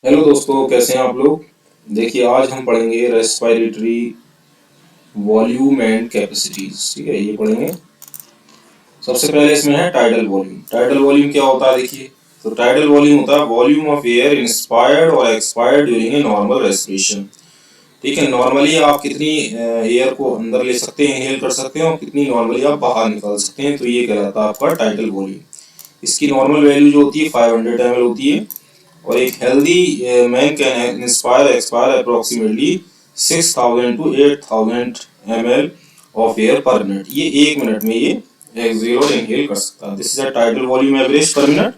Hello दोस्तों, कैसे हैं आप लोग। देखिए, आज हम पढ़ेंगे रेस्पिरेटरी वॉल्यूम एंड कैपेसिटीज। ठीक है, ये पढ़ेंगे। सबसे पहले इसमें है टाइडल वॉल्यूम। टाइडल वॉल्यूम क्या होता है, देखिए। तो टाइडल वॉल्यूम होता है वॉल्यूम ऑफ एयर इंस्पायर्ड और expired during a normal respiration. ठीक है, नॉर्मली आप कितनी एयर को अंदर ले सकते हैं, इनहेल कर सकते हैं, और कितनी नॉर्मली आप बाहर निकाल सकते हैं, तो ये कहलाता है आपका टाइडल वॉल्यूम। इसकी नॉर्मल वैल्यू जो होती है 500 ml होती है, और एक healthy man can inspire expire approximately 6000 to 8000 ml of air पर मिनट। ये एक मिनट में ये एक्सहेल और इनहेल कर सकता है। This is a tidal volume average per minute.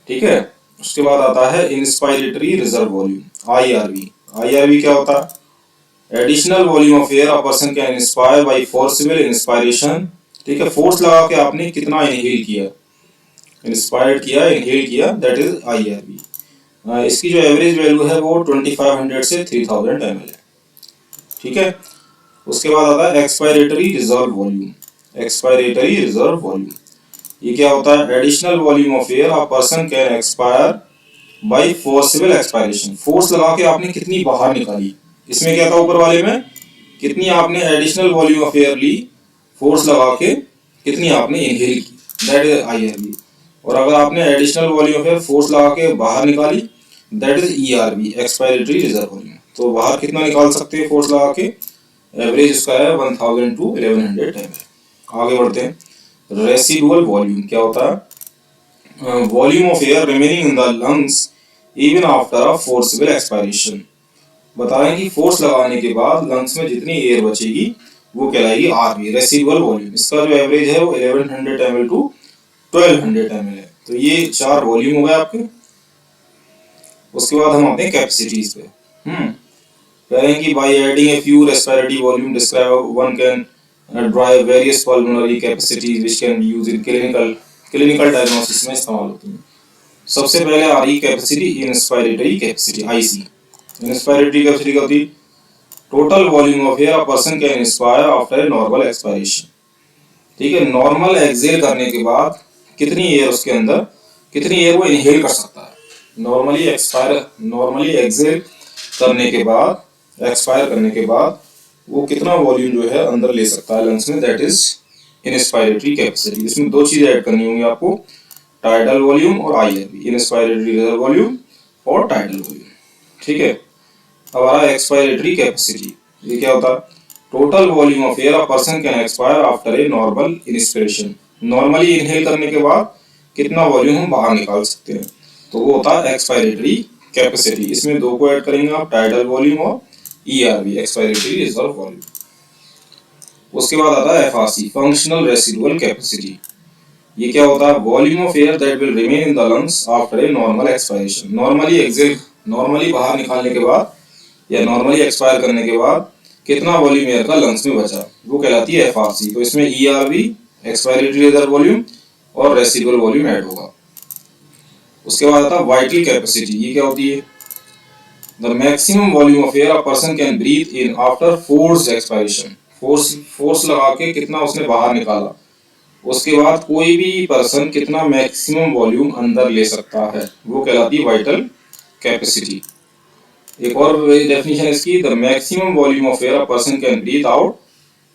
ठीक है, उसके बाद आता है inspiratory reserve volume, IRV. IRV क्या होता है? Additional volume of air a person can inspire by forcible inspiration. ठीक है, फोर्स लगा के आपने कितना इनहेल किया, इंस्पायर्ड किया, इनहेल किया, दैट इज आईआरवी। इसकी जो एवरेज वैल्यू है वो 2500 से 3000 ml है। ठीक है, उसके बाद आता है expiratory reserve volume. Expiratory reserve volume ये क्या होता है? Additional volume of air a person can expire by forcible expiration. Force लगा के आपने कितनी बाहर निकाली। इसमें क्या था, ऊपर वाले में कितनी आपने एडिशनल वॉल्यूम ऑफ एयर ली, फोर्स लगा के कितनी आपने इनहेल की, दैट इज आईआरवी। और अगर आपने additional volume of air force लगा के बाहर निकाली, that is ERV, expiratory reserve volume. तो बाहर कितना निकाल सकते हैं फोर्स लगा के? एवरेज उसका है 1000 to 1100 ml। आगे बढ़ते हैं। रेसिडुअल वॉल्यूम क्या होता है? Volume of air remaining in the lungs even after a forcible expiration. बताएं कि फोर्स लगाने के बाद लंग्स में जितनी एयर बचेगी वो कहलाएगी आरवी, रेसिडुअल वॉल्यूम। इसका जो एवरेज है वो 1100 ml to 1200 ml है। तो ये चार वॉल्यूम हो गए आपके। उसके बाद हम आते हैं कैपेसिटीज पे। कहें कि by adding a few respiratory volume describe one can drive various pulmonary capacities which can be used in clinical diagnosis में इस्तेमाल होती हैं। सबसे पहले आ रही capacity inspiratory capacity, IC. Inspiratory capacity क्या होती है? Total volume of air a person can inspire after a normal expiration. ठीक है, नॉर्मल एक्सहेल करने के बाद कितनी एयर उसके अंदर, कितनी एयर वो इनहेल कर सकता है। नॉर्मली एक्सहेल करने के बाद, एक्सपायर करने के बाद वो कितना वॉल्यूम जो है अंदर ले सकता है लंग्स में, दैट इज इंस्पायरेटरी कैपेसिटी। इसमें दो चीजें ऐड करनी होंगी आपको, टाइडल वॉल्यूम और आईआरवी, इंस्पायरेटरी रिजर्व वॉल्यूम और टाइडल वॉल्यूम। ठीक है, अब आ रहा है एक्सपायरेटरी कैपेसिटी। ये क्या होता है? Total volume of air a person can expire after a normal inspiration. Normally inhale करने के बाद कितना वॉल्यूम हम बाहर निकाल सकते हैं, तो वो होता है एक्सपायरेटरी कैपेसिटी। इसमें दो को ऐड करेंगे आप, टाइडल वॉल्यूम और ईआरवी, एक्सपायरेटरी रिजर्व वॉल्यूम। उसके बाद आता है एफआरसी, फंक्शनल रेसिडुअल कैपेसिटी। ये क्या होता है? Volume of air that will remain in the lungs after a normal expiration. Normally exhale, normally बाहर निकालने के बाद या नॉर्मली एक्सपायर करने के बाद कितना वॉल्यूम एयर का लंग्स में बचा, वो कहलाती है एफआरसी। तो इसमें ईआरवी, एक्सपायरेटरी रिजर्व वॉल्यूम और रेसिडुअल वॉल्यूम ऐड होगा। उसके बाद आता है वाइटल कैपेसिटी। ये क्या होती है? The maximum volume of air a person can breathe in after forced expiration. Force लगा के कितना उसने बाहर निकाला, उसके बाद कोई भी पर्सन कितना मैक्सिमम वॉल्यूम अंदर ले सकता है, वो कहलाती है वाइटल कैपेसिटी। एक और डेफिनेशन इसकी, the maximum volume of air a person can breathe out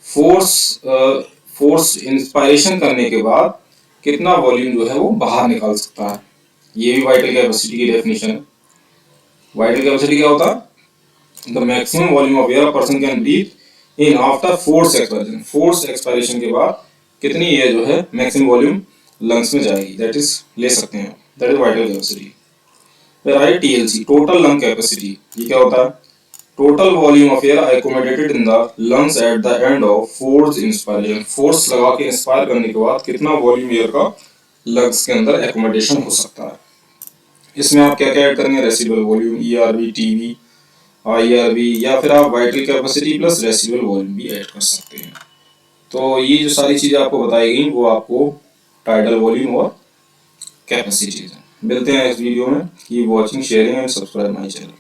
force force inspiration करने के बाद कितना वॉल्यूम जो है वो बाहर निकाल सकता है। ये भी वाइटल कैपेसिटी की डेफिनेशन है। वाइटल कैपेसिटी क्या होता है? The maximum volume of air a person can breathe in after force expiration. Force expiration के बाद कितनी एयर जो है मैक्सिमम वॉल्यूम लंग्स में जाएगी, दैट इज ले सकते हैं, दैट इज वाइटल कैपेसिटी। फिर आई टीएलसी, टोटल लंग कैपेसिटी। ये क्या होता है? Total volume of air accommodated in the lungs at the end of force inspiration. Force लगा के इंस्पायर करने के बाद कितना वॉल्यूम एयर का लंग्स के अंदर एकोमोडेशन हो सकता है। इसमें आप क्या क्या ऐड करेंगे? Residual volume, ERV, TV, IRV, या फिर आप vital capacity plus residual volume भी ऐड कर सकते हैं। तो ये जो सारी चीजें आपको बताई गई वो आपको टाइडल वॉल्यूम और कैपेसिटीज हैं। मिलते हैं नेक्स्ट वीडियो में। Keep watching, sharing and subscribe my channel.